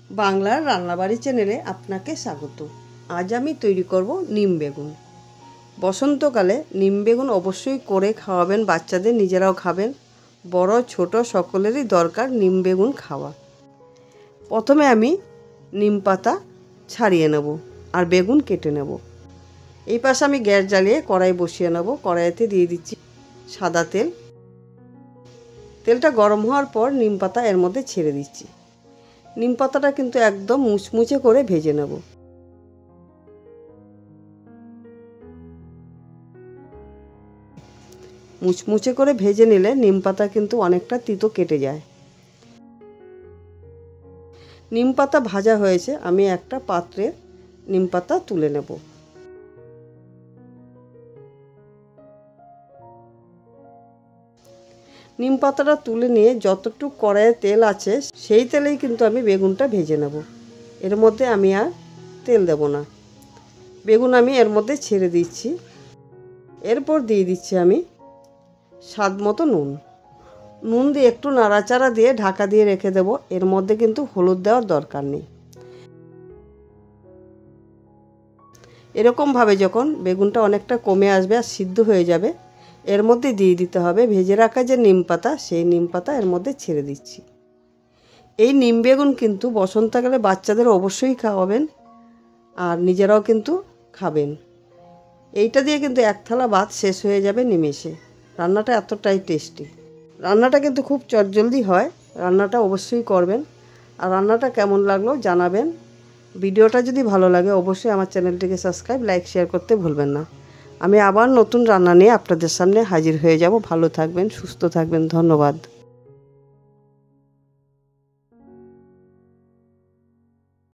বাংলার রান্নাবাড়ি চ্যানেলে আপনাকে স্বাগত। আজ আমি তৈরি করব নিম বেগুন। বসন্তকালে নিম বেগুন অবশ্যই করে খাওয়াবেন, বাচ্চাদের, নিজেরাও খাবেন। বড় ছোট সকলেরই দরকার নিম বেগুন খাওয়া। প্রথমে আমি নিম পাতা ছাড়িয়ে নেব আর বেগুন কেটে নেব। এই পাশে আমি গ্যাস জ্বালিয়ে কড়াই বসিয়ে নেব। কড়াইতে দিয়ে দিচ্ছি সাদা তেল। তেলটা গরম হওয়ার পর নিম পাতা এর মধ্যে ছেড়ে দিচ্ছি। নিম পাতাটা কিন্তু একদম মুচমুচে করে ভেজে নেব। মুচমুচে করে ভেজে নিলে নিম পাতা কিন্তু অনেকটা তিতো কেটে যায়। নিম পাতা ভাজা হয়েছে, আমি একটা পাত্রে নিম পাতা তুলে নেব। নিম পাতাটা তুলে নিয়ে যতটুকু কড়াইয়ে তেল আছে সেই তেলেই কিন্তু আমি বেগুনটা ভেজে নেব। এর মধ্যে আমি আর তেল দেব না। বেগুন আমি এর মধ্যে ছেড়ে দিচ্ছি। এরপর দিয়ে দিচ্ছি আমি স্বাদ মতো নুন। নুন দিয়ে একটু নাড়াচাড়া দিয়ে ঢাকা দিয়ে রেখে দেব। এর মধ্যে কিন্তু হলুদ দেওয়ার দরকার নেই। এরকমভাবে যখন বেগুনটা অনেকটা কমে আসবে আর সিদ্ধ হয়ে যাবে, এর মধ্যে দিয়ে দিতে হবে ভেজে রাখা যে নিম পাতা, সেই নিম পাতা এর মধ্যে ছেড়ে দিচ্ছি। এই নিম বেগুন কিন্তু বসন্তকালে বাচ্চাদের অবশ্যই খাওয়াবেন আর নিজেরাও কিন্তু খাবেন। এইটা দিয়ে কিন্তু এক থালা ভাত শেষ হয়ে যাবে নিমেষে। রান্নাটা এতটাই টেস্টি। রান্নাটা কিন্তু খুব চটজলদি হয়। রান্নাটা অবশ্যই করবেন। আর রান্নাটা কেমন লাগলো জানাবেন। ভিডিওটা যদি ভালো লাগে অবশ্যই আমার চ্যানেলটিকে সাবস্ক্রাইব, লাইক, শেয়ার করতে ভুলবেন না। আমি আবার নতুন রান্না নিয়ে আপনাদের সামনে হাজির হয়ে যাব। ভালো থাকবেন, সুস্থ থাকবেন। ধন্যবাদ।